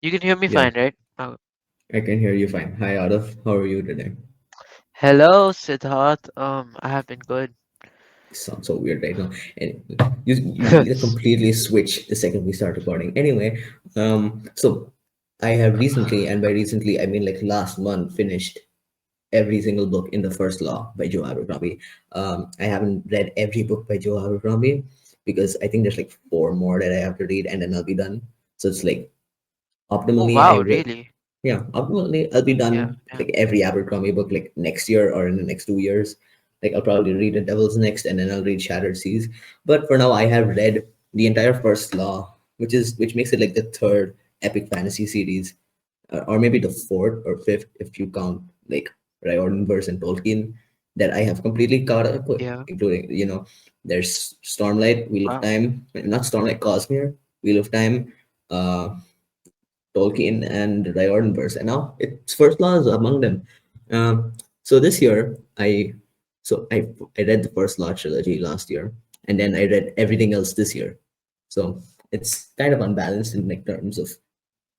You can hear me Yeah, fine, right? Oh. I can hear you fine. Hi, Arif. How are you today? Hello, Siddharth. I have been good. Sounds so weird right now. And you completely switch the second we start recording. Anyway, so I have recently, and by recently I mean like last month, finished every single book in the First Law by Joe Abercrombie. I haven't read every book by Joe Abercrombie because I think there's like four more that I have to read, and then I'll be done. So it's like Oh optimally wow, really? yeah, ultimately I'll be Yeah, done yeah, like every Abercrombie book like next year or in the next 2 years. Like I'll probably read The Devil's Next and then I'll read Shattered Seas. But for now I have read the entire First Law, which makes it like the third epic fantasy series, or maybe the fourth or fifth if you count like Riordanverse and Tolkien, that I have completely caught up with, yeah. including there's Stormlight, Wheel of Wow. Time, not Stormlight, Cosmere, Wheel of Time, uh, Tolkien and Riordanverse, and now its first law is among them. So this year, I read the first law trilogy last year, and then I read everything else this year. So it's kind of unbalanced in like terms of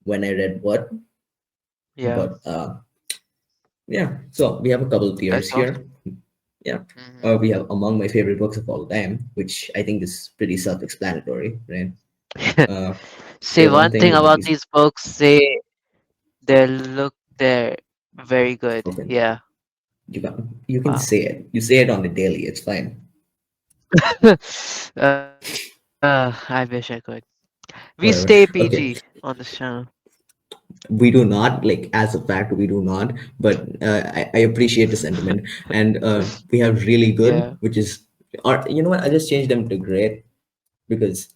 when I read what, Yeah, but yeah. So we have a couple of tiers that's here. awesome. Yeah. Hmm. We have among my favorite books of all time, which I think is pretty self-explanatory, right? Uh, say Say one one thing thing about about these. these books. They're very good. Okay, Yeah. you can Wow. say it. You say it on the daily. It's fine. I wish I could. We stay Whatever. PG Okay, on this channel. we do not like as a fact we do not, but I appreciate the sentiment, and we have really good, Yeah. which is, or you know what? I just changed them to great because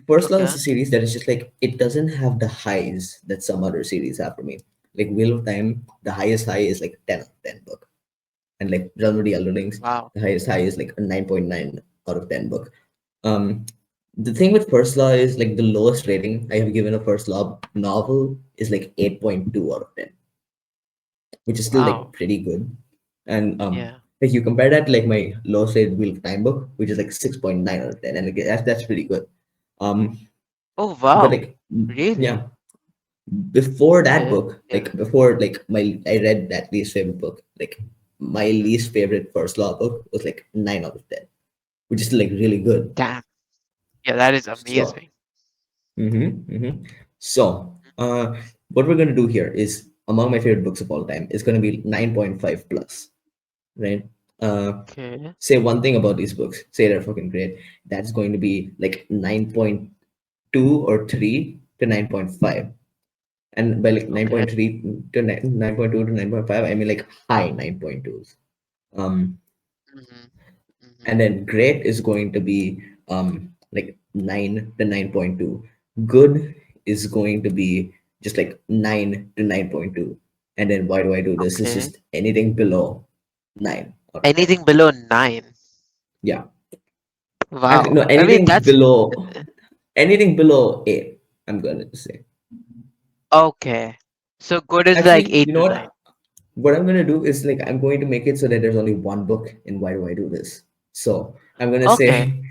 First Love is Okay. a series that is just like it doesn't have the highs that some other series have for me. Like Wheel of Time, the highest high is like 10 out of 10 book, and like Realm of the Elder Rings, Wow. the highest high is like a 9.9 out of 10 book. Um, the thing with First Law is like the lowest rating I have given a First Law novel is like 8.2 out of 10, which is still like Wow. pretty good. And Yeah. if you compare that to like my lowest rated Wheel of Time book, which is like 6.9 out of 10, and like, that's pretty good. Um, Oh but wow. like Really? yeah, before that Okay. book, Yeah. like before like my I read that least favorite book, like my least Hmm. favorite First Law book was like 9 out of 10, which is like really good. Damn. Yeah, that is So, amazing. so what we're gonna do here is among my favorite books of all time is gonna be 9.5 plus, right? Uh, Okay. say one thing about these books. Say they're fucking great. That's going to be like 9.2 or 3 to 9.5, and by like Okay. 9.3 to 9.2 to 9.5, I mean like high 9.2s. Um, Hmm. and Hmm. then great is going to be like 9 to 9.2. Good is going to be just like 9 to 9.2. And then why do I do this? It's Okay. just anything below 9 out of 10. Anything below 9. Yeah. Actually, Wow. no, I mean, that's anything below 8, I'm gonna say. okay. So good is like Actually, 8 you know to 9. what I'm gonna do is like I'm going to make it so that there's only one book in why do I do this. So I'm gonna Okay. say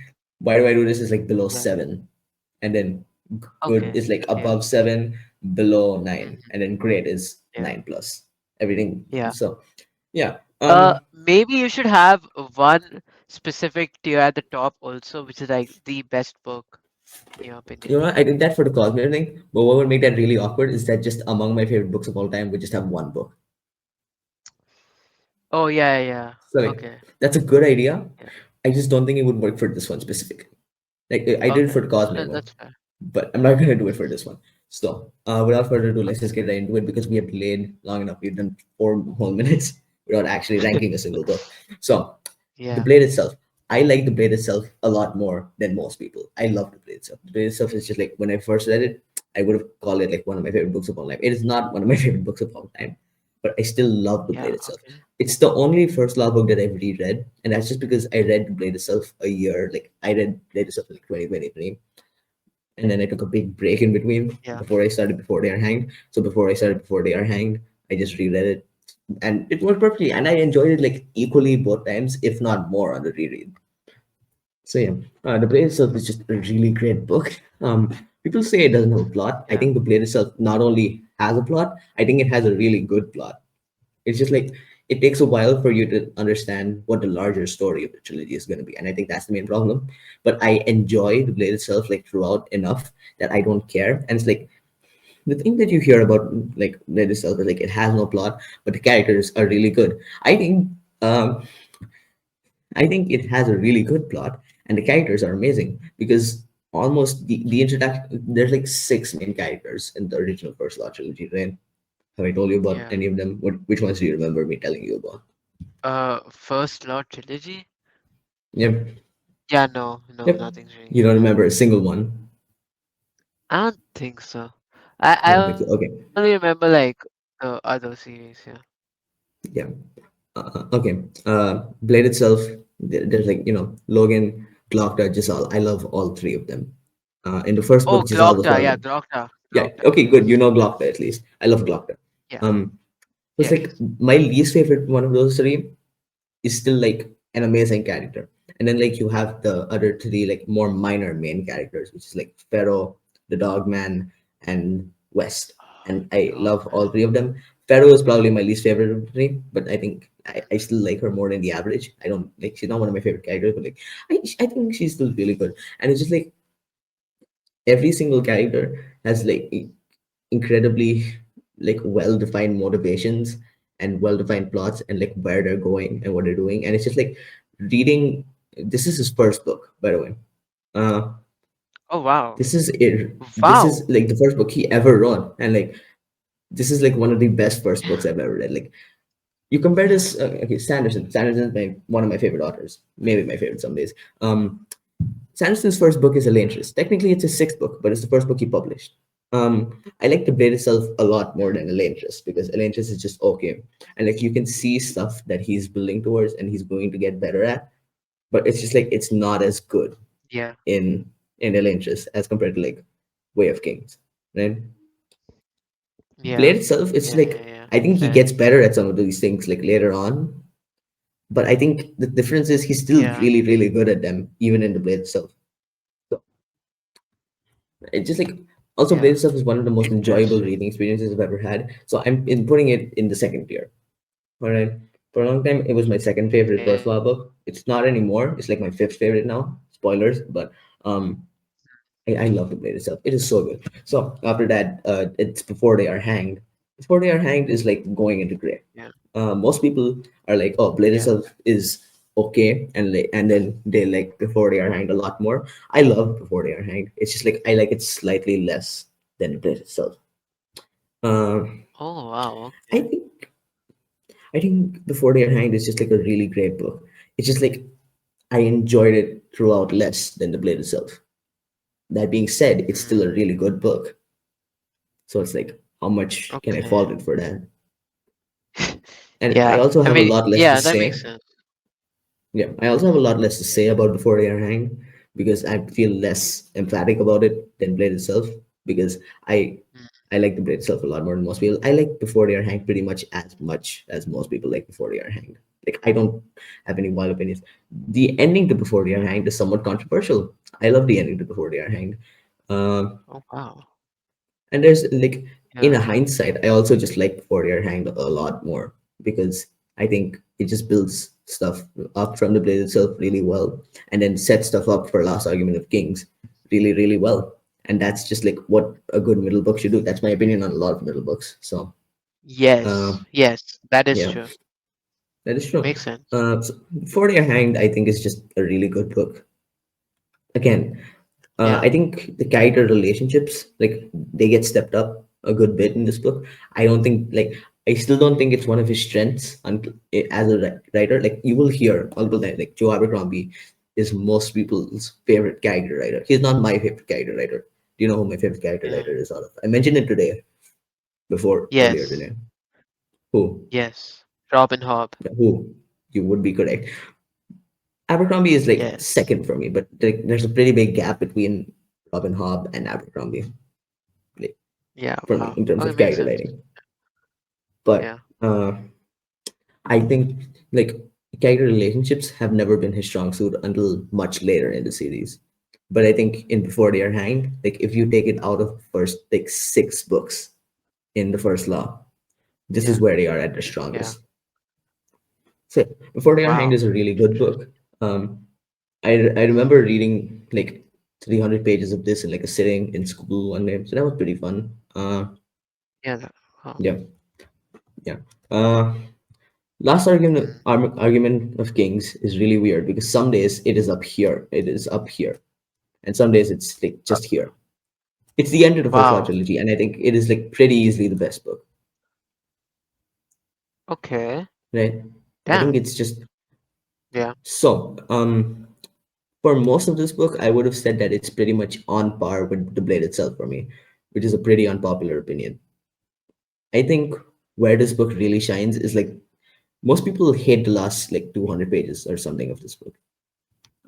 why do I do this is like below Yeah. 7, and then good Okay. is like Yeah. above 7, below 9, Hmm. and then great is Yeah. 9 plus everything. Yeah. So yeah, Maybe you should have one specific tier at the top also, which is like the best book in your opinion. you know what? I did that for the Cosmere thing, but what would make that really awkward is that just among my favorite books of all time, we just have one book. Oh yeah, yeah. So like Okay. that's a good idea. Yeah. I just don't think it would work for this one specifically. Like I did it Okay. for the Cosmere one, That's fair. but I'm not gonna do it for this one. So, without further ado, let's Okay. just get right into it because we have delayed long enough. We've done 4 whole minutes without actually ranking a single book. So, the Yeah. blade itself, I like the blade itself a lot more than most people. I love the blade itself. The blade itself is just like when I first read it, I would have called it like one of my favorite books of all time. It is not one of my favorite books of all time, but I still love the blade Yeah. itself. Okay. It's the only first law book that I've reread, and that's just because I read the blade itself a year. Like I read blade itself in like 2023, and then I took a big break in between Yeah. before I started Before They Are Hanged. So before I started Before They Are Hanged, I just reread it, and it worked perfectly. And I enjoyed it like equally both times, if not more, on the reread. So yeah, The Blade itself is just a really great book. People say it doesn't have a plot. I Yeah. think the Blade itself not only has a plot, I think it has a really good plot. It's just like it takes a while for you to understand what the larger story of the trilogy is going to be, and I think that's the main problem. But I enjoy the Blade itself like throughout enough that I don't care, and it's like the thing that you hear about like Blade itself is like it has no plot, but the characters are really good. I think um, I think it has a really good plot, and the characters are amazing because almost the introduction. There's like six main characters in the original First Law trilogy, right? Have I told you about Yeah. any of them? Which ones do you remember me telling you about? First Law trilogy? Yep, Yeah, no, yep. nothing's ringing You a don't bell. remember a single one. I don't think so. I You I don't think so? only Okay, remember like the other series. Yeah. yeah. Okay. Blade itself. There's like Logan, Glockta, Giselle. I love all three of them. In the first Oh, book, Giselle was Glockta. one of Yeah, them. Glockta. Yeah. Glockta. Okay. Good. You Yes. know Glockta at least. I love Glockta. Yeah. Um. So it's like Yes. my least favorite one of those three is still like an amazing character. And then like you have the other three like more minor main characters, which is like Pharaoh, the Dog Man, and West. Oh, And I dog love all man. three of them. Pharaoh is probably my least favorite of the three, but I think I still like her more than the average. I don't like she's not one of my favorite characters, but like I think she's still really good. And it's just like every single character has like incredibly like well defined motivations and well defined plots and like where they're going and what they're doing, and it's just like reading. This is his first book, by the way. uh Oh wow. this is it. This is Wow. like the first book he ever wrote, and like this is like one of the best first books I've ever read. Like you compare this, okay, Sanderson is one of my favorite authors, maybe my favorite some days. Sanderson's first book is Elantris. Technically, it's his sixth book, but it's the first book he published. I like the Blade itself a lot more than Elantris because Elantris is just okay, and like you can see stuff that he's building towards and he's going to get better at, but it's just like it's not as good Yeah. in Elantris as compared to like Way of Kings, right? Blade Yeah. itself, it's Yeah. Yeah. like Yeah. I think he Fair. gets better at some of these things like later on, but I think the difference is he's still Yeah. really really good at them even in the Blade itself. So it's just like also Yeah. Blade itself is one of the most enjoyable Interesting. reading experiences I've ever had. So I'm in putting it in the second tier. All right. For a long time, it was my second favorite Okay. first law book. It's not anymore. It's like my fifth favorite now. Spoilers, but um, I love the Blade itself. It is so good. So after that, it's Before They Are Hanged. Before They Are Hanged is like going into gray. Yeah. Most people are like, oh, Blade Yeah. itself is okay, and then they like Before They Are Hanged a lot more. I love Before They Are Hanged. It's just like I like it slightly less than Blade itself. Um, Oh wow. I Okay. think I think Before They Are Hanged is just like a really great book. It's just like I enjoyed it throughout less than the Blade itself. That being said, it's still a Mm, really good book. So it's like, how much can I okay. fault it for that? And I Yeah. also I have a mean, lot less to yeah, that makes say. sense. Yeah, I also have a lot less to say about Before They Are Hanged because I feel less emphatic about it than Blade itself because I Mm, I like the Blade itself a lot more than most people. I like Before They Are Hanged pretty much as most people like Before They Are Hanged. Like I don't have any wild opinions. The ending to Before They Are Hanged is somewhat controversial. I love the ending to Before They Are Hanged. Um, oh wow. and there's like in a Yeah. hindsight, I also just like Before They Are Hanged a lot more because I think it just builds stuff up from the Blade itself really well, and then sets stuff up for Last Argument of Kings really really well. And that's just like what a good middle book should do. That's my opinion on a lot of middle books. So uh, Yes. Yes. That is yeah, true. that is true. Makes sense. So Before They Are Hanged, I think is just a really good book. Again, Yeah. I think the character relationships, like they get stepped up a good bit in this book. I don't think like I still don't think it's one of his strengths until, as a writer. Like you will hear all the time, like Joe Abercrombie is most people's favorite character writer. He's not my favorite character writer. Do you know who my favorite character Yeah. writer is out of? I mentioned it today, before earlier Yes. today. Who? Yes. Robin Hobb. Yeah, who? You would be correct. Abercrombie is like Yes. second for me, but there's a pretty big gap between Robin Hobb and Abercrombie, like, Yeah. for me Wow. in terms Okay, of makes character sense. writing. But Yeah. I think like character relationships have never been his strong suit until much later in the series. But I think in Before They Are Hanged, like if you take it out of first like six books in the first law, this is Yeah. where they are at their Yeah. strongest. So Before They Are Hanged Wow. is a really good Interesting. book. I remember reading like 300 pages of this in like a sitting in school one day, so that was pretty fun. Yeah. Wow. Yeah, yeah. Uh, Last argument, Mm. argument of Kings is really weird because some days it is up here, and some days it's like Uh, just here. It's the end of the first law wow. trilogy, and I think it is like pretty easily the best book, Okay. right? I think Damn. it's just Yeah. so. For most of this book, I would have said that it's pretty much on par with the Blade itself for me, which is a pretty unpopular opinion. I think where this book really shines is like most people hate the last like 200 pages or something of this book.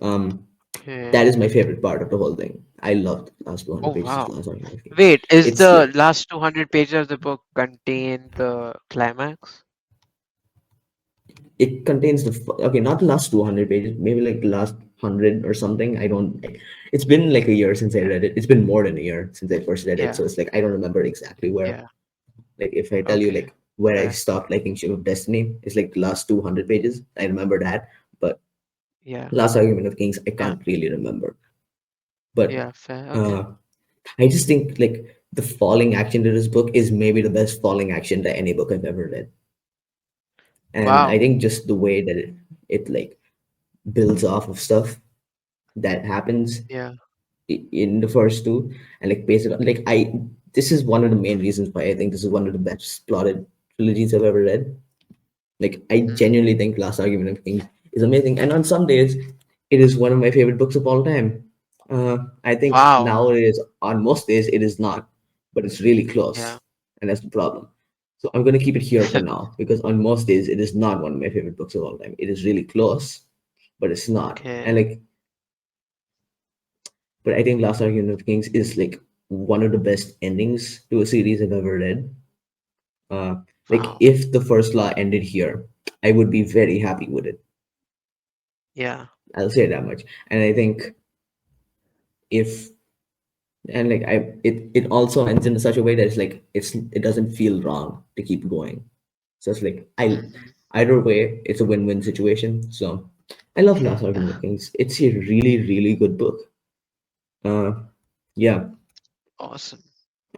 Um, that Okay. is my favorite part of the whole thing. I loved the last Oh 200 pages of wow. the last Argument of Kings. Wait, is It's the like last 200 pages of the book contain the climax? it contains okay, not the last 200 pages, maybe like the last 100 or something. I don't. It's been like a year since I read it. It's been more than a year since I first read it, so Yeah. it's like I don't remember exactly where. Yeah. Like if I tell you Okay. like where I Fair. stopped liking Ship of Destiny, it's like the last 200 pages. I remember that, but Yeah. last Argument of Kings, I Yeah. can't really remember. But Yeah. Fair. Okay. uh, I just think like the falling action to this book is maybe the best falling action to any book I've ever read. And I Wow. think just the way that it like builds off of stuff that happens Yeah. in the first two and like base it on like I this is one of the main reasons why I think this is one of the best plotted trilogies I've ever read. Like I Mm. genuinely think Last Argument of Kings is amazing, and on some days, it is one of my favorite books of all time. I think Wow. now it is on most days it is not, but it's really Yeah. close, and that's the problem. So I'm gonna keep it here for now because on most days it is not one of my favorite books of all time. It is really close, but it's not. And Okay. like, but I think Last Argument of Kings is like one of the best endings to a series I've ever read. Like Wow. if the first law ended here, I would be very happy with it. Yeah. I'll say that much. And I think if and like it also ends in such a way that it's like it doesn't feel wrong to keep going. So it's like Hmm. either way, it's a win-win situation. So I love Last Okay. Argument of Kings. It's a really, really good book. Uh yeah. Awesome.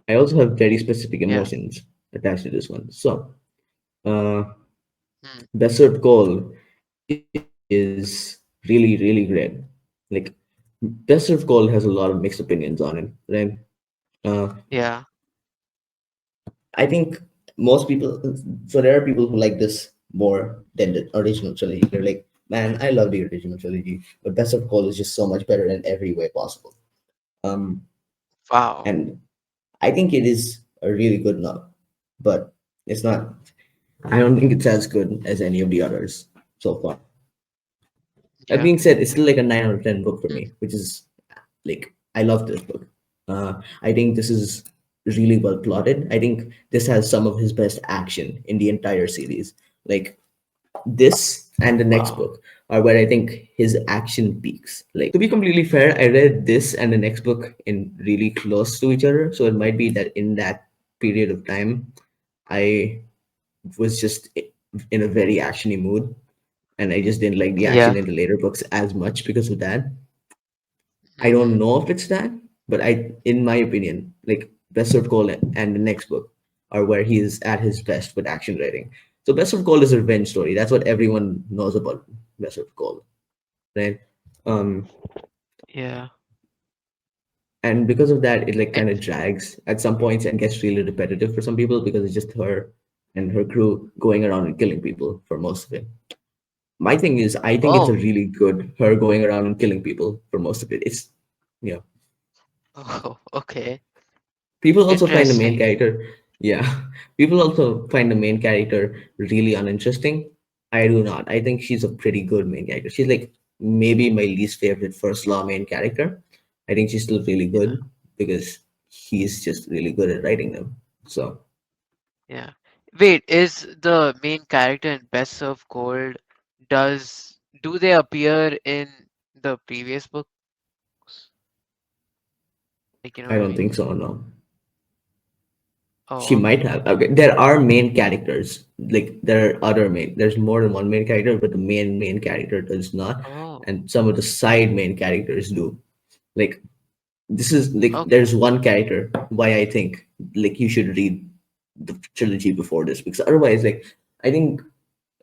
I also have very specific Yeah. emotions attached to this one. So uh Mm. Best Goal is really, really great. Like Best Goal has a lot of mixed opinions on it, right? Uh, Yeah. I think most people, so there are people who like this more than the original trilogy. They're like, man, I love the original trilogy, but Best of Cole is just so much better in every way possible. Um, Wow. and I think it is a really good novel, but it's not. I don't think it's as good as any of the others so far. That Yeah. being said, it's still like a 9 out of 10 book for Mm. me, which is like I love this book. I think this is really well plotted. I think this has some of his best action in the entire series. Like this and the next Wow. book are where I think his action peaks. Like to be completely fair, I read this and the next book in really close to each other, so it might be that in that period of time, I was just in a very actiony mood, and I just didn't like the action Yeah. in the later books as much because of that. I don't Hmm. know if it's that, but in my opinion, like Best of Cole and the next book are where he is at his best with action writing. So Best of Cole is a revenge story. That's what everyone knows about Best of Cole, right? Um, Yeah. and because of that, it like And kind of drags at some points and gets really repetitive for some people because it's just her and her crew going around and killing people for most of it. My thing is, I think it's a oh. really good her going around and killing people for most of it. It's yeah. Oh. Okay. People also find the main Interesting. character, yeah. People also find the main character really uninteresting. I do not. I think she's a pretty good main character. She's like maybe my least favorite first law main character. I think she's still really Yeah. good because he's just really good at writing them. So Yeah. Wait, is the main character in Best of Gold, does do they appear in the previous books? I don't Like, think you know so. what I No, mean? she might Oh, have. okay. Okay, there are main characters. Like there are other main. There's more than one main character, but the main character does not, and some of the Oh, side main characters do. Like this is like there's okay. one character why I think like you should read the trilogy before this, because otherwise like I think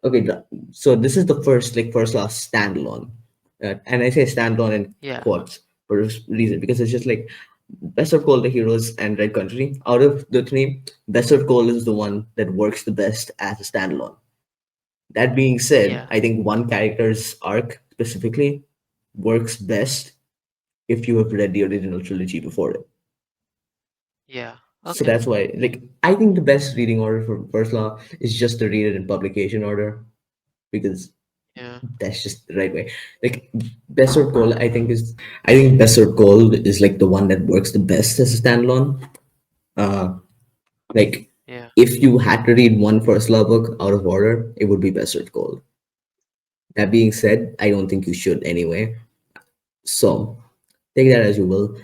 okay so this is the first last standalone, and I say standalone in Yeah, quotes for a reason, because it's just like Best of Cold, the Heroes, and Red Country. Out of the three, Best of Cold is the one that works the best as a standalone. That being said, yeah, I think one character's arc specifically works best if you have read the original trilogy before it. yeah. So Okay. that's why, like, I think the best reading order for First Law is just to read it in publication order, because Yeah, that's just the right way. Like, Best of Cold, I think Best of Cold is like the one that works the best as a standalone. Uh, like, yeah, if you had to read one First Law book out of order, it would be Best of Cold. That being said, I don't think you should anyway. So take that as you will.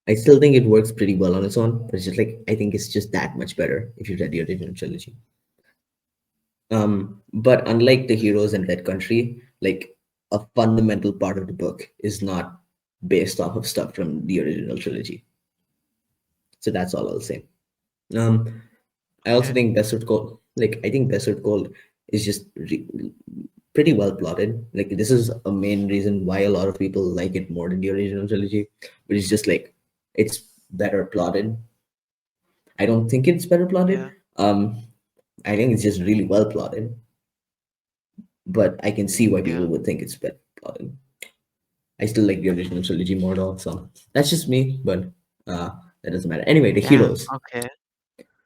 I still think it works pretty well on its own, but it's just like I think it's just that much better if you read the original trilogy. But unlike the heroes in Red Country, like a fundamental part of the book is not based off of stuff from the original trilogy. So that's all I'll say. Um, I also okay. think Desert Cold, like I think Desert Cold is just pretty well plotted. Like this is a main reason why a lot of people like it more than the original trilogy, but it's just like it's better plotted. I don't think it's better plotted. Yeah, I think it's just really well plotted, but I can see why people yeah, would think it's better plotted. I still like the original trilogy more though, so that's just me, but uh, that doesn't matter. Anyway, the damn. heroes. Okay.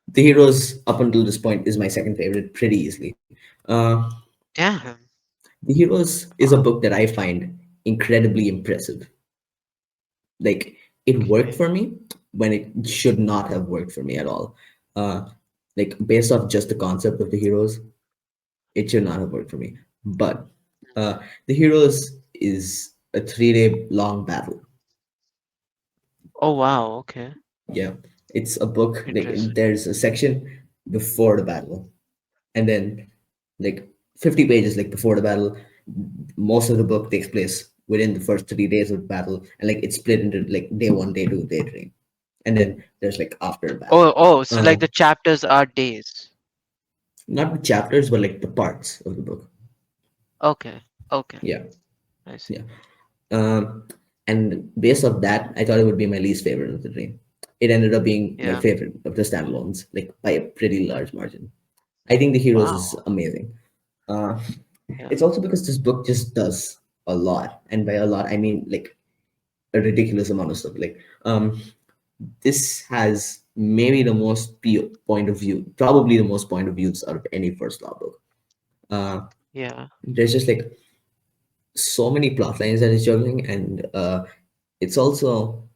The heroes up until this point is my second favorite pretty easily. Damn. The heroes is a Wow. book that I find incredibly impressive. Like it worked Okay. for me when it should not have worked for me at all. Uh, like based off just the concept of the heroes, it should not have worked for me. But uh, the heroes is a 3 day long battle. Oh, wow. Okay. Yeah, it's a book. Like Interesting. there's a section before the battle, and then like 50 pages like before the battle. Most of the book takes place within the first 3 days of the battle, and like it's split into like day one, day two, day three, and then there's like after the battle. Oh, so like Um, the chapters are days. not the chapters, but like the parts of the book. Okay. Okay. Yeah, I see. yeah. Um, and based off that, I thought it would be my least favorite of the three. It ended up being my Yeah. favorite of the standalones, like by a pretty large margin. I think the heroes is Wow. amazing. Uh, Yeah. it's also because this book just does a lot, and by a lot I mean like a ridiculous amount of stuff. Like this has maybe the most point of view, probably the most point of views out of any first law book. Uh, Yeah. there's just like so many plot lines that it's juggling, and it's also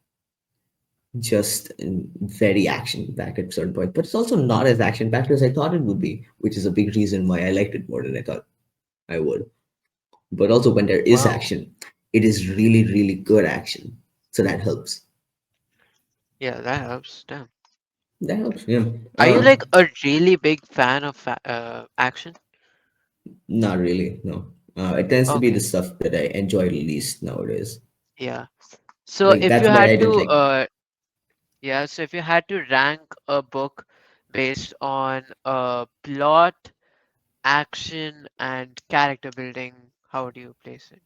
just very action packed at certain point, but it's also not as action packed as I thought it would be, which is a big reason why I liked it more than I thought I would. But also when there is Wow. action, it is really really good action, so that helps. Yeah, that helps. Damn. That helps, yeah. Are you like a really big fan of action? Not really, no. It tends to be the Okay. stuff that I enjoy least nowadays. Yeah. So Like if you that's why had I didn't to like. yeah, so if you had to rank a book based on plot, action, and character building, how would you place it?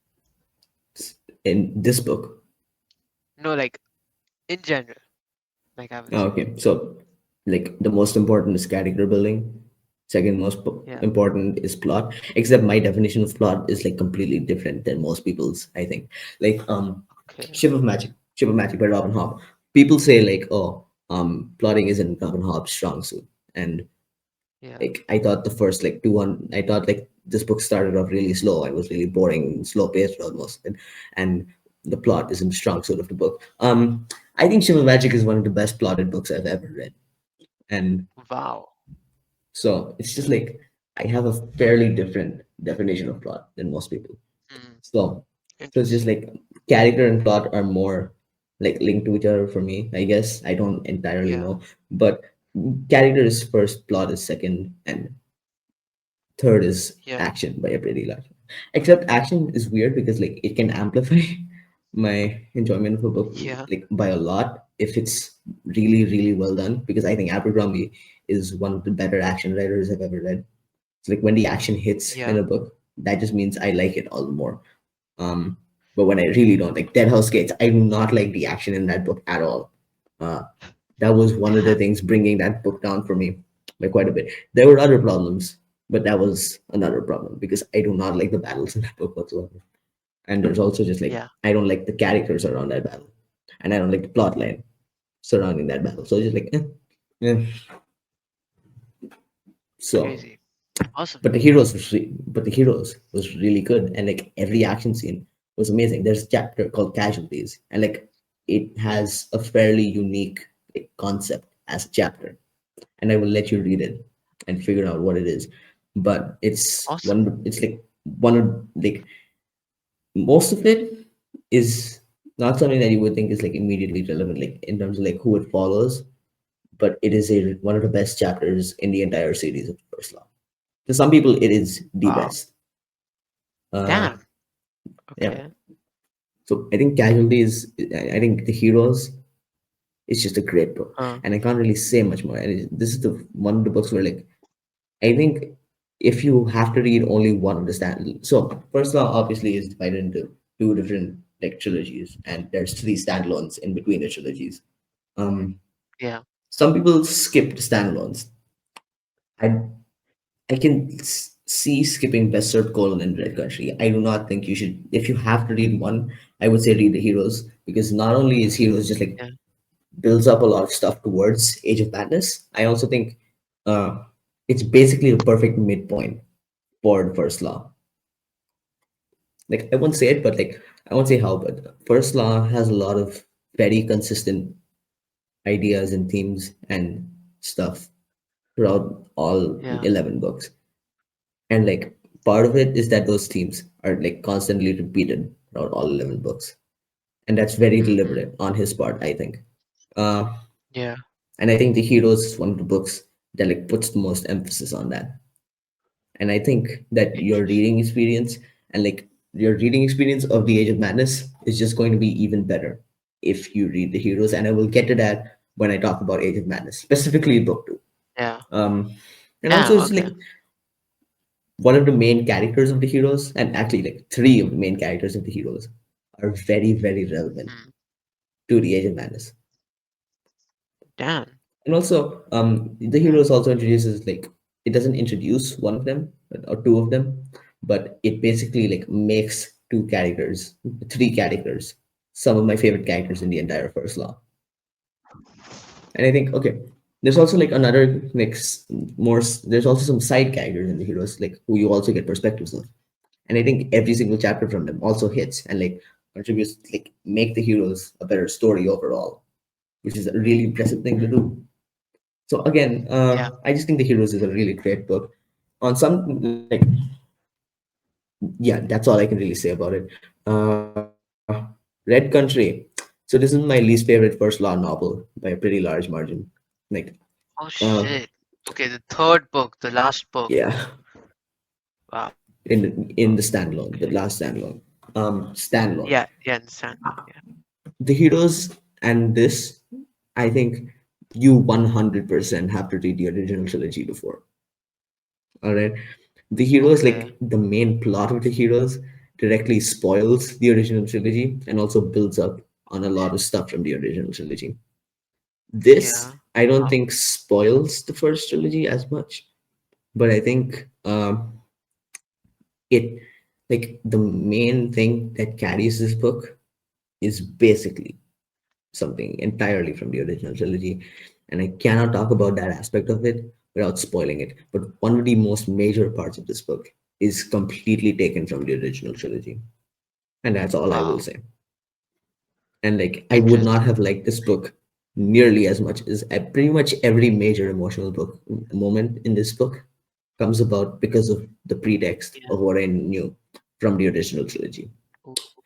In this book. No, like in general, like I would Oh, say. okay, so like the most important is character building. Second most Yeah. important is plot. Except my definition of plot is like completely different than most people's. I think like Okay. Ship of Magic by Robin Hobb. People say like, oh, plotting isn't Robin Hobb's strong suit, and Yeah. like I thought the first like 200, I thought like this book started off really slow. I was really boring, slow paced almost, and the plot isn't the strong suit of the book. I think Shimmer Magic is one of the best plotted books I've ever read, and Wow. so it's just Okay. like I have a fairly different definition of plot than most people. Mm, So, so it's just interesting. like character and plot are more. like linked to each other for me. I guess I don't entirely Yeah. know, but character is first, plot is second, and third is Yeah. action by a pretty large. Except action is weird because like it can amplify my enjoyment of a book Yeah. like by a lot if it's really really well done. Because I think Abercrombie is one of the better action writers I've ever read. It's like when the action hits in Yeah. a book, that just means I like it all the more. Um, but when I really don't, like Dead House Gates, I do not like the action in that book at all. Uh, that was one of the Yeah. things bringing that book down for me by quite a bit. There were other problems, but that was another problem because I do not like the battles in that book whatsoever. And there's also just like Yeah. I don't like the characters around that battle, and I don't like the plot line surrounding that battle. So it's just like, eh. So, Crazy. Awesome. but the heroes was really good, and like every action scene was amazing. There's a chapter called Casualties, and like it Mm. has a fairly unique like, concept as a chapter, and I will let you read it and figure out what it is. But Awesome. it's like one of like most of it is not something that you would think is like immediately relevant, like in terms of like who it follows, but it is a one of the best chapters in the entire series of First Law. To some people, it is the Wow. best. Uh, Damn. yeah. Okay. So I think Casualty is. I think the Heroes is just a great book, Uh, and I can't really say much more. And this is the one of the books where like I think if you have to read only one of the so First Law obviously is divided into two different like trilogies, and there's three standalones in between the trilogies. Um, yeah. some people skip the standalones. I I can see skipping Best Served Colon and Red Country. I do not think you should. If you have to read one, I would say read the Heroes because not only is Heroes just like Yeah. builds up a lot of stuff towards Age of Madness, I also think uh, it's basically the perfect midpoint for the First Law. Like I won't say it, but like I won't say how, but First Law has a lot of very consistent ideas and themes and stuff throughout all Yeah. 11 books. And like part of it is that those themes are like constantly repeated throughout all 11 books. And that's very Mm-hmm. deliberate on his part, I think. Uh, Yeah. and I think The Heroes is one of the books that like puts the most emphasis on that. And I think that your Interesting. reading experience and like your reading experience of The Age of Madness is just going to be even better if you read The Heroes. And I will get to that when I talk about Age of Madness, specifically book two. Yeah. Um, and also Damn. it's Okay. like one of the main characters of the heroes, and actually like three of the main characters of the heroes, are very very relevant Mm. to the Age of Madness. Damn. And also, the Yeah. heroes also introduces like it doesn't introduce one of them or two of them, but it basically like makes two characters, three characters, some of my favorite characters in the entire First Law. And I think okay, there's also like another like there's also some side characters in the heroes like who you also get perspectives of. And I think every single chapter from them also hits and like contributes to, like make the heroes a better story overall, which is a really impressive thing to Mm. do. So again, Yeah. I just think the heroes is a really great book. On some like yeah, that's all I can really say about it. Red Country. So this is my least favorite first law novel by a pretty large margin. Like Oh uh shit. Okay, the third book, the last book. yeah, Wow. in the standalone, the Okay. last standalone. Standalone. Yeah. Yeah. Understand. Yeah. The heroes and this, I think you 100% have to read the original trilogy before. All right. The heroes, Okay. like the main plot of the heroes, directly spoils the original trilogy and also builds up on a lot of stuff from the original trilogy. This, Yeah. I don't Wow. think spoils the first trilogy as much, but I think it, like, the main thing that carries this book is basically something entirely from the original trilogy, and I cannot talk about that aspect of it without spoiling it. But one of the most major parts of this book is completely taken from the original trilogy, and that's all I will Wow. say. And like, I would not Interesting. have liked this book nearly as much as pretty much every major emotional book moment in this book comes about because of the pretext Yeah. of what I knew from the original trilogy.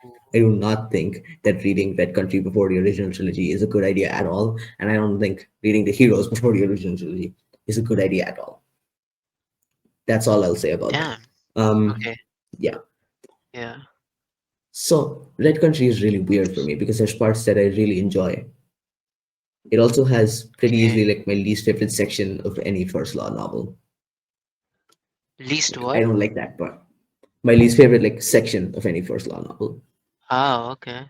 I do not think that reading Red Country before the original trilogy is a good idea at all, and I don't think reading the Heroes before the original trilogy is a good idea at all. That's all I'll say about that. Damn. Um, Okay. yeah. Yeah. So Red Country is really weird for me because there's parts that I really enjoy. It also has pretty Okay. easily like my least favorite section of any first law novel. Least Like, I what? don't like that part. My least favorite like section of any first law novel, Oh, okay.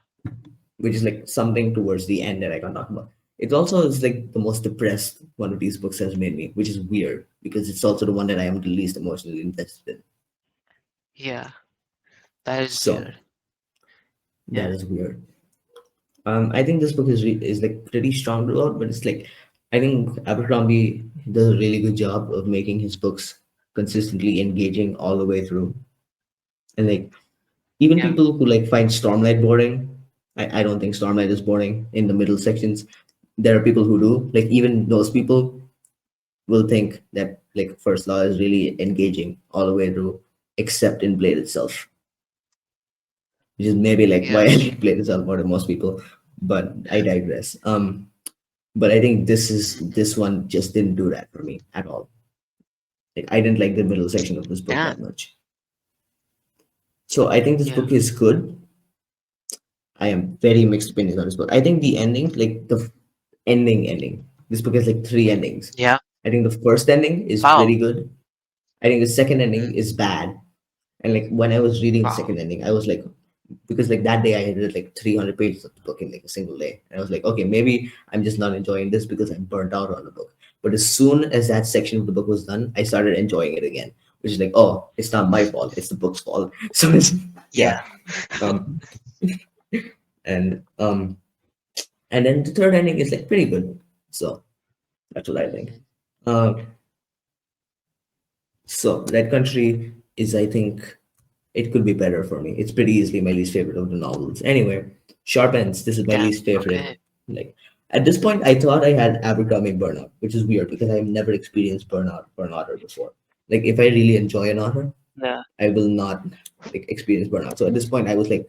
which is like something towards the end that I can't talk about. It also is like the most depressed one of these books has made me, which is weird because it's also the one that I am the least emotionally invested in. Yeah. That is So weird. that Yeah. is weird. I think this book is like pretty strong throughout, but it's like I think Abercrombie does a really good job of making his books consistently engaging all the way through. And like even Yeah. people who like find Stormlight boring, I don't think Stormlight is boring in the middle sections. There are people who do. Like even those people will think that like First Law is really engaging all the way through, except in Blade itself, which is maybe like why Yeah. I like Blade itself more than most people. But I digress. But I think Mhm. this one just didn't do that for me at all. Like I didn't like the middle section of this book Damn. that much. So I think this Yeah. book is good. I am very mixed opinions on this book. I think the ending, like the ending. This book has like three endings. Yeah. I think the first ending is Wow. pretty good. I think the second ending Mhm. is bad. And like when I was reading the Wow. second ending, I was like, because like that day I had read like 300 pages of the book in like a single day, and I was like, okay, maybe I'm just not enjoying this because I'm burnt out on the book. But as soon as that section of the book was done, I started enjoying it again, which is like, oh, it's not my fault, it's the book's fault. So it's Yeah. yeah, um, and um, and then the third ending is like pretty good. So that's what I think. Mhm. Uh, so Red Country is, I think, it could be better for me. It's pretty easily my least favorite of the novels. Anyway, Sharp Ends, this is my Damn. least favorite. Okay. Like at this point, I thought I had Abercrombie burnout, which is weird because I've never experienced burnout for an author before. Like if I really enjoy an author, Yeah. I will not like experience burnout. So at this point, I was like,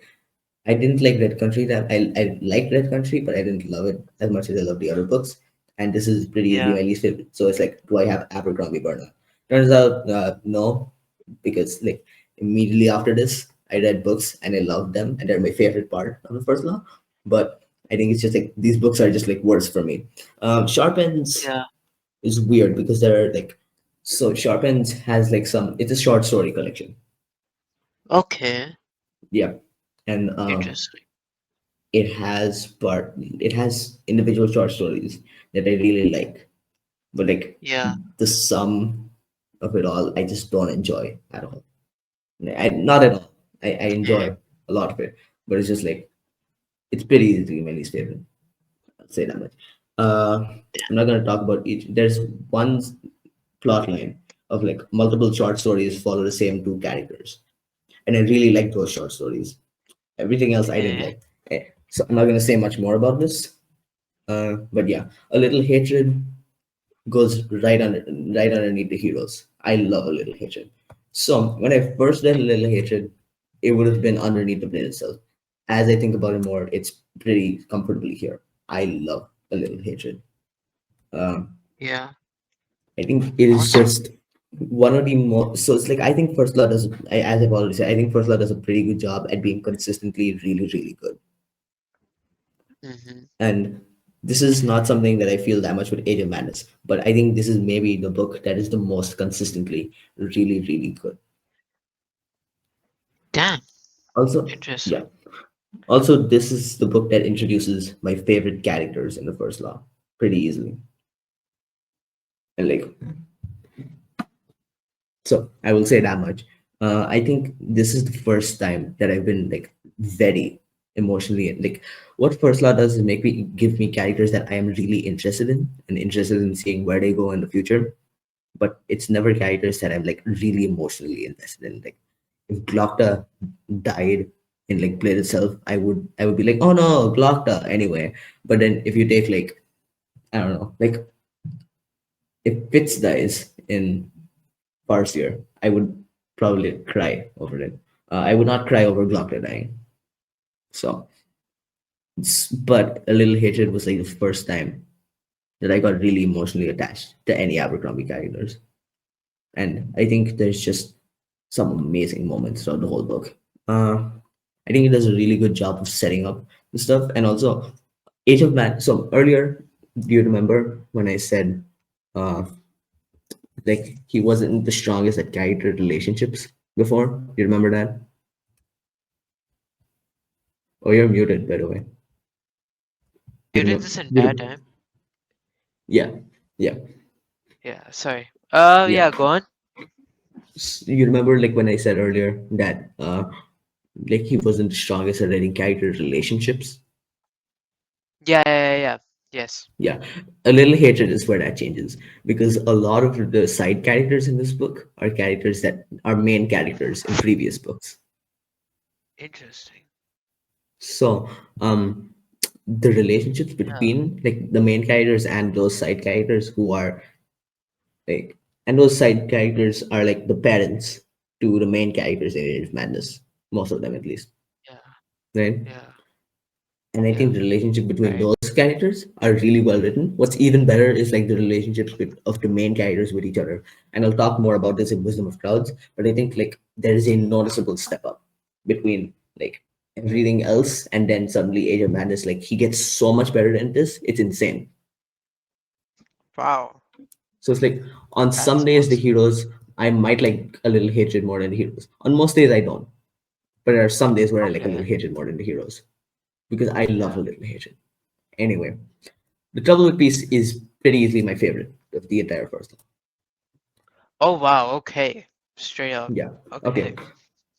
I didn't like Red Country. That I liked Red Country, but I didn't love it as much as I love the other books. And this is pretty easily Yeah. my least favorite. So it's like, do I have Abercrombie burnout? Turns out, no, because like immediately after this, I read books and I loved them, and they're my favorite part of the first law. But I think it's just like these books are just like worse for me. Sharp Ends Yeah. is weird because there are like so Sharp Ends has like some. It's a short story collection. Okay. Yeah, and Interesting. it has individual short stories that I really like, but like Yeah. the sum of it all, I just don't enjoy at all. Not at all. I Okay. enjoy a lot of it, but it's just like it's pretty easy to be my least favorite. I'll say that much. I'm not gonna talk about each. There's one plot line of like multiple short stories follow the same two characters, and I really like those short stories. Everything else I didn't Okay. like. So I'm not gonna say much more about this. But yeah, a little hatred goes right underneath the heroes. I love a little hatred. So when I first read a little hatred, it would have been underneath the blade itself. As I think about it more, it's pretty comfortably here. I love a little hatred. Um, Yeah. I think it is Awesome. just one of the more. So it's like I think First Law does. As I've already said, I think First Law does a pretty good job at being consistently really good. Mhm. And this is not something that I feel that much with Age of Madness, but I think this is maybe the book that is the most consistently really good. Damn. Also, Interesting. yeah. Also, this is the book that introduces my favorite characters in the first law pretty easily. And like, so I will say that much. I think this is the first time that I've been like very emotionally like what first law does is make me give me characters that I am really interested in and interested in seeing where they go in the future, but it's never characters that I'm like really emotionally invested in. Like if Glockta died in like Blade itself, I would be like, oh no, Glockta anyway. But then if you take like I don't know, like if Fitz dies in Farseer, I would probably cry over it. I would not cry over Glockta dying. So, but A Little Hatred was like the first time that I got really emotionally attached to any Abercrombie characters. And I think there's just some amazing moments throughout the whole book. I think it does a really good job of setting up the stuff, and also Age of Man. So earlier, do you remember when I said uh, like he wasn't the strongest at character relationships before? Do you remember that? Oh, you're muted, by the way. You Muted remember? this entire time. Yeah, yeah, Yeah, sorry. yeah. Yeah, go on. You remember like when I said earlier that like he wasn't the strongest at writing character relationships? Yeah, yeah, yeah, yeah. Yes. Yeah, A Little Hatred is where that changes because a lot of the side characters in this book are characters that are main characters in previous books. Interesting. So, the relationships Yeah. between like the main characters and those side characters who are like, and those side characters are like the parents to the main characters in Age of Madness, most of them at least, Yeah. right? Yeah. And I think Yeah. the relationship between Right. those characters are really well written. What's even better is like the relationships of the main characters with each other. And I'll talk more about this in Wisdom of Crowds, but I think like there is a noticeable step up between like everything else and then suddenly Age of Madness. Like he gets so much better in this, it's insane. Wow. So it's like on some That's days the awesome. heroes I might like A Little Hatred more than the heroes. On most days I don't. But there are some days where I like A Little Okay. Hatred more than the heroes because I love A Yeah. Little Hatred. Anyway, The Trouble with Peace is pretty easily my favorite of the entire first half. Oh wow. Okay. Straight up. Yeah. Okay. Okay.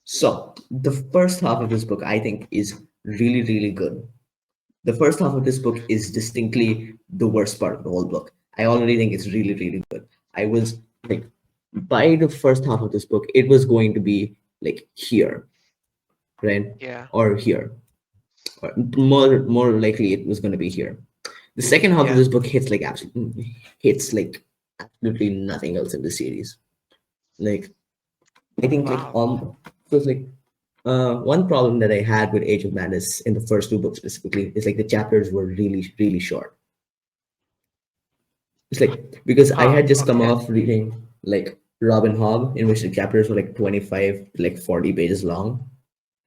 So the first half of this book I think is really, really good. The first half of this book Mhm. is distinctly the worst part of the whole book. I already think it's really, really good. I was like, by the first half of this book, it was going to be like here, right? Yeah. Or here. Or more likely it was going to be here. The second half of Yeah. this book hits like absolutely hits like absolutely nothing else in the series. Like I think like Wow. so it's like one problem that I had with Age of Madness in the first two books specifically is like the chapters were really really short. It's like because I Huh. had just come Okay. off reading like Robin Hobb, in which the chapters were like 25 to like 40 pages long,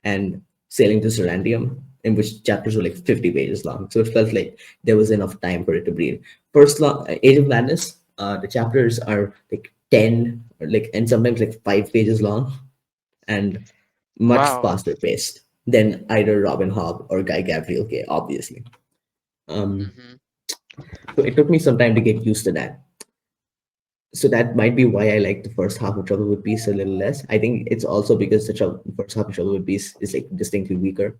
and Sailing to Serandium, in which chapters were like 50 pages long. So it felt like there was enough time for it to breathe. Age of Madness, the chapters are like 10 or like and sometimes like 5 pages long and much Wow. faster paced than either Robin Hobb or Guy Gabriel Kay, obviously. Um, Mhm. so it took me some time to get used to that. So that might be why I like the first half of Trouble with Peace a little less. I think it's also because first half of Trouble with Peace is like distinctly weaker,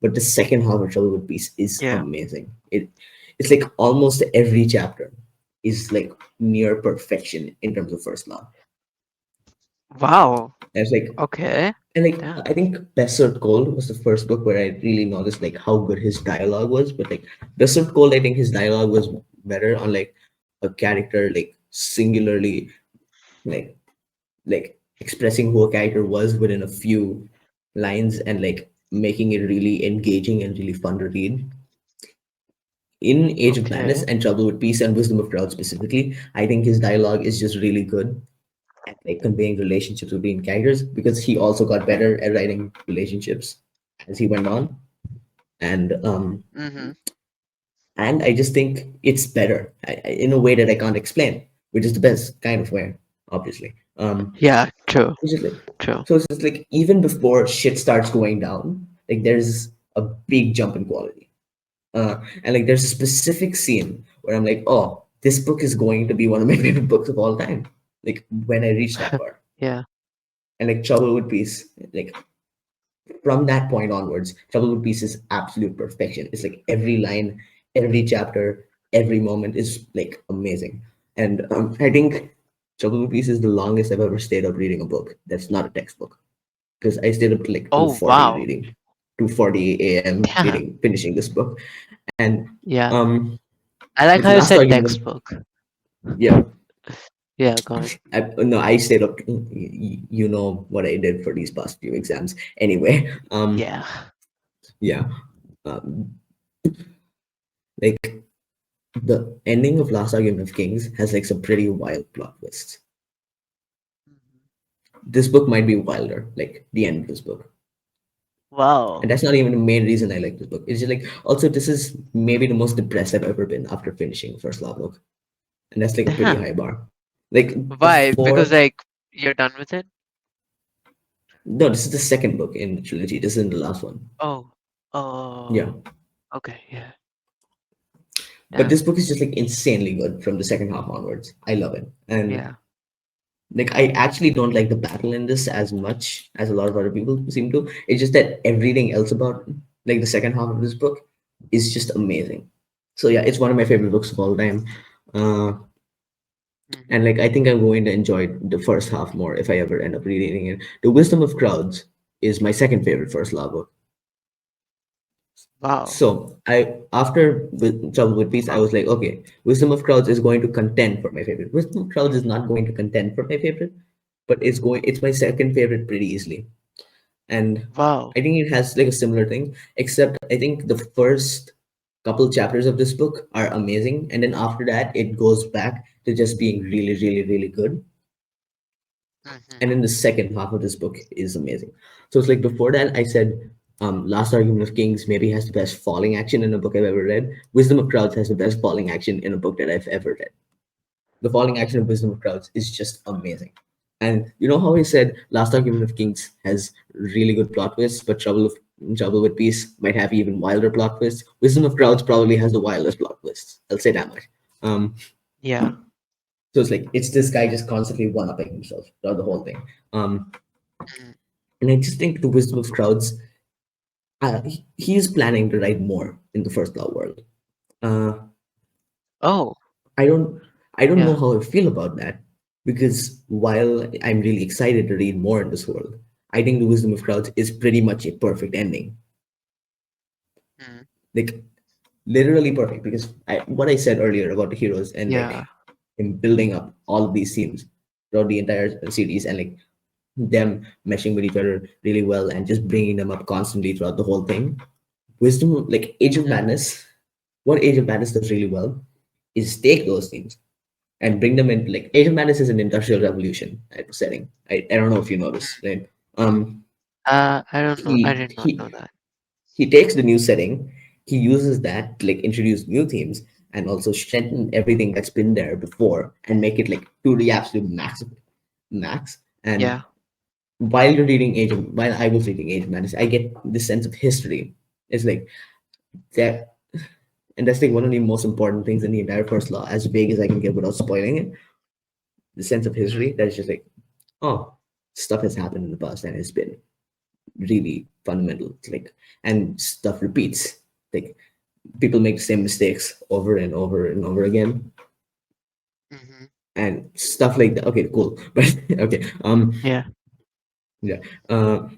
but the second half of Trouble with Peace is Yeah. amazing. It's like almost every chapter is like near perfection in terms of first law. Wow. And it's like Okay. and like Damn. I think Bessert Cold was the first book where I really noticed like how good his dialogue was. But like Bessert Cold, I think his dialogue was better on like a character like singularly like expressing who a character was within a few lines and like making it really engaging and really fun to read. In Age of Madness Okay. and Trouble with Peace and Wisdom of Crowd specifically, I think his dialogue is just really good at like conveying relationships between characters because he also got better at writing relationships as he went on. And Mhm. I just think it's better in a way that I can't explain, which is the best kind of way, obviously. Yeah. True. It's just like, True. so it's just like even before shit starts going down, like there's a big jump in quality. And like there's a specific scene where I'm like, oh, this book is going to be one of my favorite books of all time. Like when I reach that part, Yeah. and like Trouble with Peace, like from that point onwards, Trouble with Peace is absolute perfection. It's like every line, every chapter, every moment is like amazing. And I think Trouble with Peace is the longest I've ever stayed up reading a book that's not a textbook because I stayed up to like Oh 2:40 wow. reading, 2:40 a.m. Damn. reading, finishing this book. And Yeah. um, I like like the how you last said argument, textbook. yeah, Yeah. Go on. no, I stayed up. You know what I did for these past few exams. Anyway, Yeah. Yeah. Um, like the ending of Last Argument of Kings has like some pretty wild plot twists. Mhm. This book might be wilder, like the end of this book. And Wow. that's not even the main reason I like this book. It's just like also this is maybe the most depressed I've ever been after finishing the first love book. And that's like a pretty Damn. high bar. Like Why? Because before, like you're done with it? no, this is the second book in the trilogy. This isn't the last one. Oh. Yeah. Oh. Okay. Yeah. But Damn. this book is just like insanely good from the second half onwards. I love it. And Yeah. like I actually don't like the battle in this as much as a lot of other people seem to. It's just that everything else about like the second half of this book is just amazing. So yeah, it's one of my favorite books of all time. Uh, and Hmm. like I think I'm going to enjoy the first half more if I ever end up rereading it. The Wisdom of Crowds is my second favorite first love book. Wow. So I after Trouble with Peace, I Wow. was like, okay, Wisdom of Crowds is going to contend for my favorite. Wisdom of Crowds is not going to contend for my favorite, but it's my second favorite pretty easily. And Wow. I think it has like a similar thing, except I think the first couple chapters of this book are amazing, and then after that it goes back to just being really, really, really good. And Hmm. then the second half of this book is amazing. So it's like before that I said Last Argument of Kings maybe has the best falling action in a book I've ever read. Wisdom of Crowds has the best falling action in a book that I've ever read. The falling action of Wisdom of Crowds is just amazing. And you know how I said Last Argument of Kings has really good plot twists, but Trouble with Peace might have even wilder plot twists. Wisdom of Crowds probably has the wildest plot twists. I'll say that much. Um, Yeah. so it's like it's this guy just constantly one upping himself throughout the whole thing. Um, Mhm. and I just think the Wisdom of Crowds, he is planning to write more in the First Law world. Uh, Oh. I don't I don't know Yeah. how I feel about that because while I'm really excited to read more in this world, I think the Wisdom of Crowds is pretty much a perfect ending. Mhm. Like literally perfect because what I said earlier about the heroes and Yeah. like him building up all of these themes throughout the entire series and like them meshing with each other really well and just bringing them up constantly throughout the whole thing. Wisdom, like Age of Mhm. Madness, what Age of Madness does really well is take those themes and bring them in. Like Age of Madness is an industrial revolution type of setting. I don't know if you know this, right? I don't know. I He did not know he that. he takes the new setting, he uses that to like introduce new themes and also strengthen everything that's been there before and make it like to the absolute max of it. Max. Yeah. And while I was reading Age of Madness, I get this sense of history. It's like that, and that's like one of the most important things in the entire first law, as vague as I can get without spoiling it. The sense of Mhm. history that is just like, oh, stuff has happened in the past and it's been really fundamental. It's like, and stuff repeats. Like people make the same mistakes over and over and over again, Mhm. and stuff like that. Okay, cool. But okay, Yeah. yeah, uh,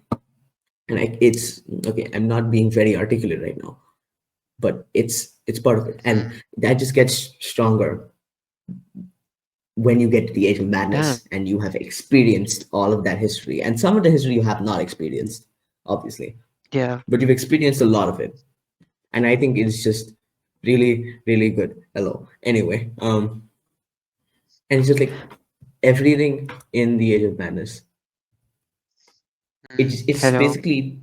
and like it's okay. I'm not being very articulate right now, but it's part of it, and Mhm. that just gets stronger when you get to the age of Damn. madness and you have experienced all of that history, and some of the history you have not experienced, obviously, Yeah. but you've experienced a lot of it, and I think it's just really, really good. Hello. Anyway, and it's just like everything in the age of madness. Mhm. It's Hello. basically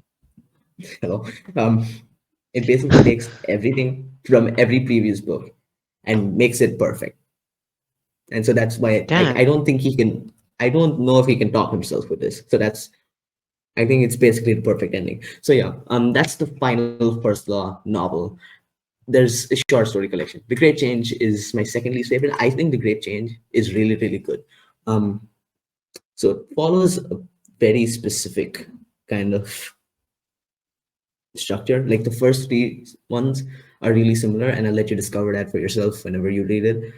hello. Um, it basically takes everything from every previous book and makes it perfect. And so that's why I Damn. don't think he can. I don't know if he can top himself with this. So that's I think it's basically the perfect ending. So yeah, that's the final first law novel. There's a short story collection. The Great Change is my second least favorite. I think The Great Change is really, really good. Um, so it follows a very specific kind of structure. Like the first three ones are really similar, and I'll let you discover that for yourself whenever you read it.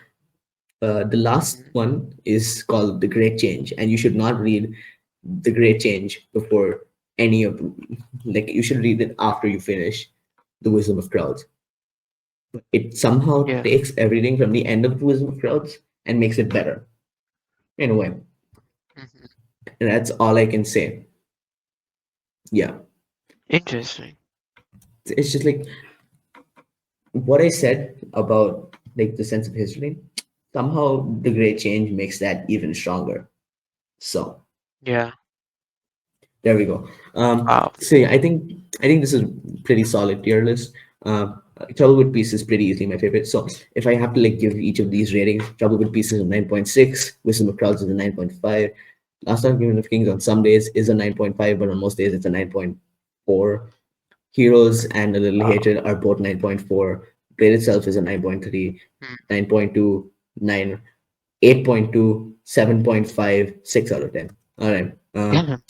The last Mhm. one is called The Great Change, and you should not read The Great Change before any of like you should read it after you finish The Wisdom of Crowds. It somehow Yeah. takes everything from the end of The Wisdom of Crowds and makes it better in a way. Mhm. And that's all I can say. Yeah. Interesting. it's just like what I said about like the sense of history. Somehow, the Great Change makes that even stronger. So Yeah. there we go. Wow. So yeah, I think this is pretty solid tier list. Trouble with Peace is pretty easily my favorite. So if I have to like give each of these ratings, Trouble with Peace is a 9.6, Wisdom of Crowds is a 9.5, Last Argument of Kings on some days is a 9.5, but on most days it's a 9.4. Heroes and A Little Wow. Hatred are both 9.4. Blade itself is a 9.3, Hmm. 9.2, 9, 8.2, 7.5, 6 out of 10. All right. Damn.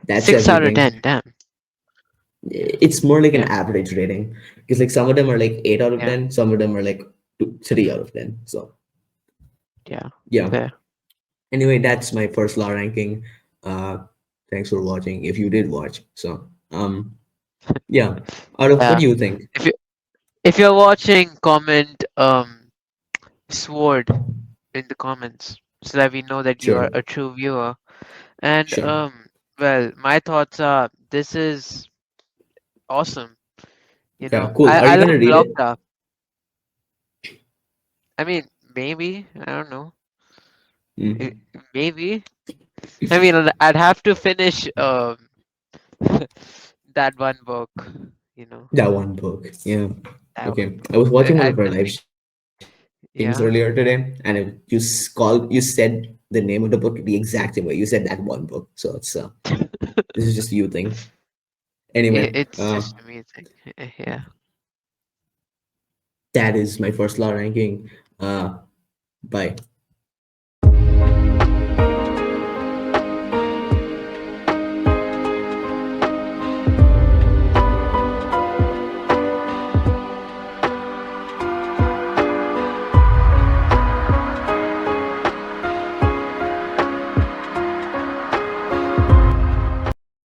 That's 6 out of 10. everything. Damn. It's more like an Yeah. average rating because like some of them are like 8 out of Yeah. 10, some of them are like 3 out of 10. So Yeah. yeah. Fair. Anyway, that's my first law ranking. uh Thanks for watching if you did watch. So yeah, out of what Yeah. do you think? If you if you're watching, comment sword in the comments so that we know that you are Sure. a true viewer. And Sure. well, my thoughts are this is awesome. Yeah, cool. Are I you love gonna read it? Blocked. I mean, maybe, I don't know. I- Mm. Maybe. I mean, I'd have to finish that one book, you know. That one book. Yeah. That one Okay. I book. was watching one I of our just live think, streams earlier today, and yeah. you said the name of the book the exact same way. You said that one book. So this is just you thing. Anyway, It's just amazing. Yeah. that is my first law ranking. Bye.